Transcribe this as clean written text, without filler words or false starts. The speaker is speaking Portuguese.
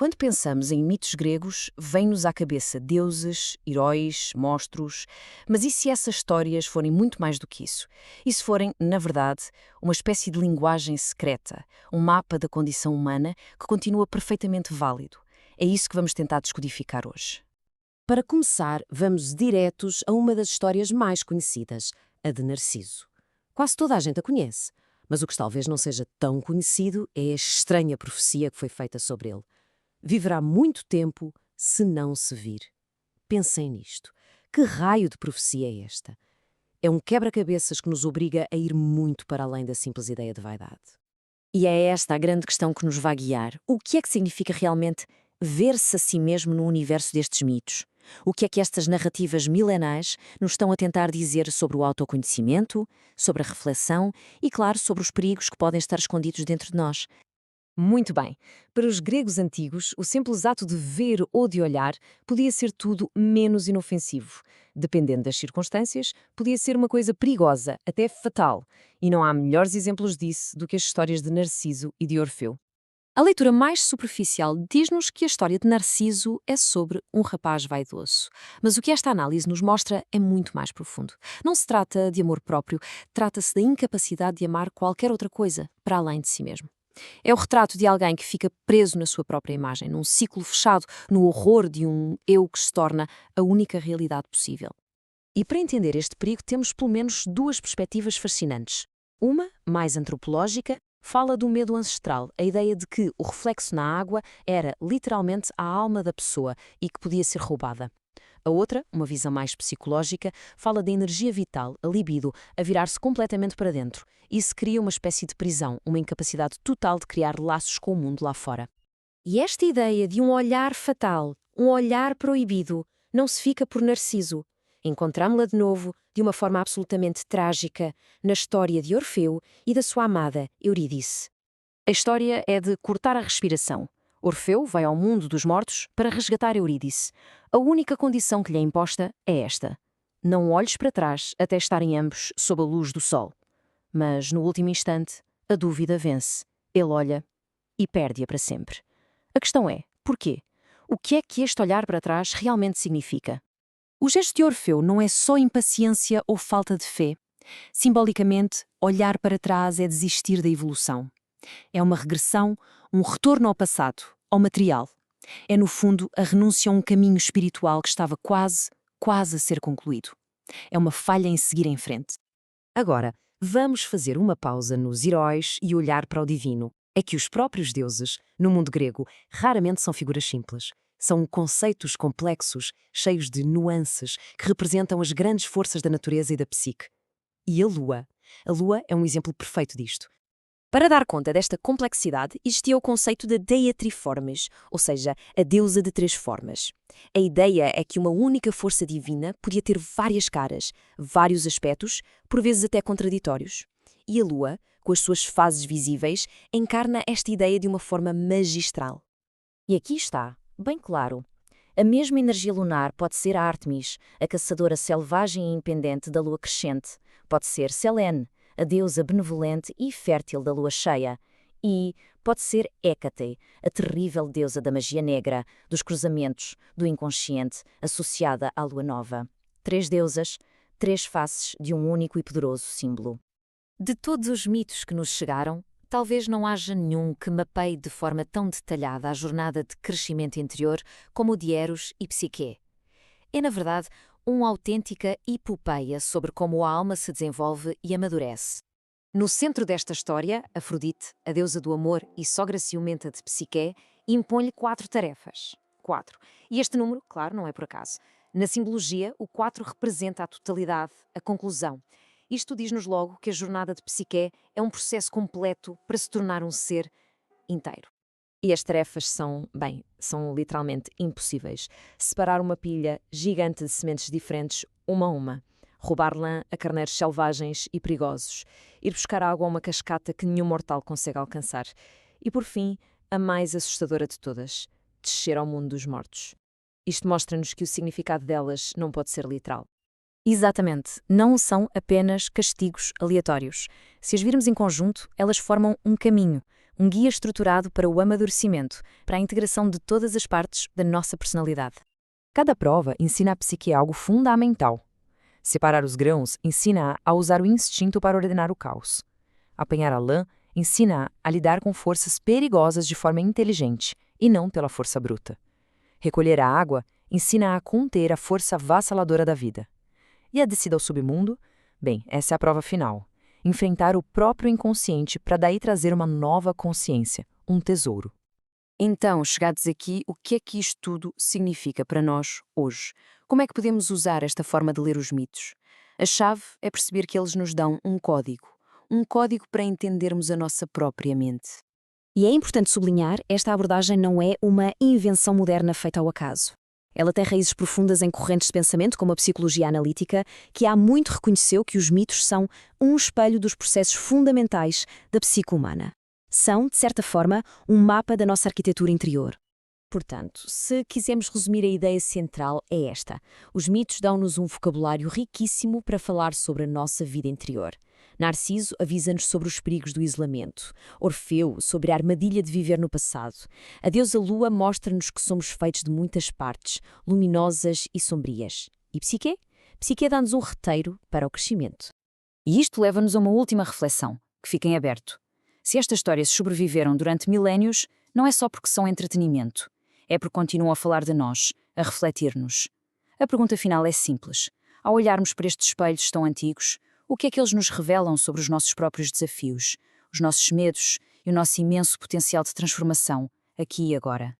Quando pensamos em mitos gregos, vem-nos à cabeça deuses, heróis, monstros, mas e se essas histórias forem muito mais do que isso? E se forem, na verdade, uma espécie de linguagem secreta, um mapa da condição humana que continua perfeitamente válido? É isso que vamos tentar descodificar hoje. Para começar, vamos diretos a uma das histórias mais conhecidas, a de Narciso. Quase toda a gente a conhece, mas o que talvez não seja tão conhecido é a estranha profecia que foi feita sobre ele. Viverá muito tempo se não se vir. Pensem nisto. Que raio de profecia é esta? É um quebra-cabeças que nos obriga a ir muito para além da simples ideia de vaidade. E é esta a grande questão que nos vai guiar. O que é que significa realmente ver-se a si mesmo no universo destes mitos? O que é que estas narrativas milenares nos estão a tentar dizer sobre o autoconhecimento, sobre a reflexão e, claro, sobre os perigos que podem estar escondidos dentro de nós? Muito bem. Para os gregos antigos, o simples ato de ver ou de olhar podia ser tudo menos inofensivo. Dependendo das circunstâncias, podia ser uma coisa perigosa, até fatal. E não há melhores exemplos disso do que as histórias de Narciso e de Orfeu. A leitura mais superficial diz-nos que a história de Narciso é sobre um rapaz vaidoso. Mas o que esta análise nos mostra é muito mais profundo. Não se trata de amor próprio, trata-se da incapacidade de amar qualquer outra coisa para além de si mesmo. É o retrato de alguém que fica preso na sua própria imagem, num ciclo fechado, no horror de um eu que se torna a única realidade possível. E para entender este perigo temos pelo menos duas perspectivas fascinantes. Uma, mais antropológica, fala do medo ancestral, a ideia de que o reflexo na água era literalmente a alma da pessoa e que podia ser roubada. A outra, uma visão mais psicológica, fala da energia vital, a libido, a virar-se completamente para dentro. Isso cria uma espécie de prisão, uma incapacidade total de criar laços com o mundo lá fora. E esta ideia de um olhar fatal, um olhar proibido, não se fica por Narciso. Encontramos-la de novo, de uma forma absolutamente trágica, na história de Orfeu e da sua amada Eurídice. A história é de cortar a respiração. Orfeu vai ao mundo dos mortos para resgatar Eurídice. A única condição que lhe é imposta é esta: não olhes para trás até estarem ambos sob a luz do sol. Mas, no último instante, a dúvida vence. Ele olha e perde-a para sempre. A questão é, porquê? O que é que este olhar para trás realmente significa? O gesto de Orfeu não é só impaciência ou falta de fé. Simbolicamente, olhar para trás é desistir da evolução. É uma regressão, um retorno ao passado, ao material. É, no fundo, a renúncia a um caminho espiritual que estava quase a ser concluído. É uma falha em seguir em frente. Agora, vamos fazer uma pausa nos heróis e olhar para o divino. É que os próprios deuses, no mundo grego, raramente são figuras simples. São conceitos complexos, cheios de nuances, que representam as grandes forças da natureza e da psique. E a Lua? A Lua é um exemplo perfeito disto. Para dar conta desta complexidade, existia o conceito de Deia Triformes, ou seja, a deusa de três formas. A ideia é que uma única força divina podia ter várias caras, vários aspectos, por vezes até contraditórios. E a Lua, com as suas fases visíveis, encarna esta ideia de uma forma magistral. E aqui está, bem claro. A mesma energia lunar pode ser a Ártemis, a caçadora selvagem e independente da lua crescente. Pode ser Selene, a deusa benevolente e fértil da lua cheia. E pode ser Hécate, a terrível deusa da magia negra, dos cruzamentos, do inconsciente, associada à lua nova. Três deusas, três faces de um único e poderoso símbolo. De todos os mitos que nos chegaram, talvez não haja nenhum que mapeie de forma tão detalhada a jornada de crescimento interior como o de Eros e Psique. É, na verdade, uma autêntica epopeia sobre como a alma se desenvolve e amadurece. No centro desta história, Afrodite, a deusa do amor e sogra ciumenta de Psique, impõe-lhe 4 tarefas. 4. E este número, claro, não é por acaso. Na simbologia, o 4 representa a totalidade, a conclusão. Isto diz-nos logo que a jornada de Psique é um processo completo para se tornar um ser inteiro. E as tarefas são literalmente impossíveis. Separar uma pilha gigante de sementes diferentes, uma a uma. Roubar lã a carneiros selvagens e perigosos. Ir buscar água a uma cascata que nenhum mortal consegue alcançar. E, por fim, a mais assustadora de todas, descer ao mundo dos mortos. Isto mostra-nos que o significado delas não pode ser literal. Exatamente, não são apenas castigos aleatórios. Se as virmos em conjunto, elas formam um caminho, Um guia estruturado para o amadurecimento, para a integração de todas as partes da nossa personalidade. Cada prova ensina a psique algo fundamental. Separar os grãos ensina-a a usar o instinto para ordenar o caos. Apanhar a lã ensina-a a lidar com forças perigosas de forma inteligente, e não pela força bruta. Recolher a água ensina-a a conter a força avassaladora da vida. E a descida ao submundo? Bem, essa é a prova final. Enfrentar o próprio inconsciente para daí trazer uma nova consciência, um tesouro. Então, chegados aqui, o que é que isto tudo significa para nós hoje? Como é que podemos usar esta forma de ler os mitos? A chave é perceber que eles nos dão um código para entendermos a nossa própria mente. E é importante sublinhar, esta abordagem não é uma invenção moderna feita ao acaso. Ela tem raízes profundas em correntes de pensamento, como a psicologia analítica, que há muito reconheceu que os mitos são um espelho dos processos fundamentais da psique humana. São, de certa forma, um mapa da nossa arquitetura interior. Portanto, se quisermos resumir a ideia central, é esta. Os mitos dão-nos um vocabulário riquíssimo para falar sobre a nossa vida interior. Narciso avisa-nos sobre os perigos do isolamento. Orfeu, sobre a armadilha de viver no passado. A deusa Lua mostra-nos que somos feitos de muitas partes, luminosas e sombrias. E Psique? Psique dá-nos um roteiro para o crescimento. E isto leva-nos a uma última reflexão, que fica em aberto. Se estas histórias sobreviveram durante milénios, não é só porque são entretenimento. É porque continuam a falar de nós, a refletir-nos. A pergunta final é simples. Ao olharmos para estes espelhos tão antigos, o que é que eles nos revelam sobre os nossos próprios desafios, os nossos medos e o nosso imenso potencial de transformação, aqui e agora?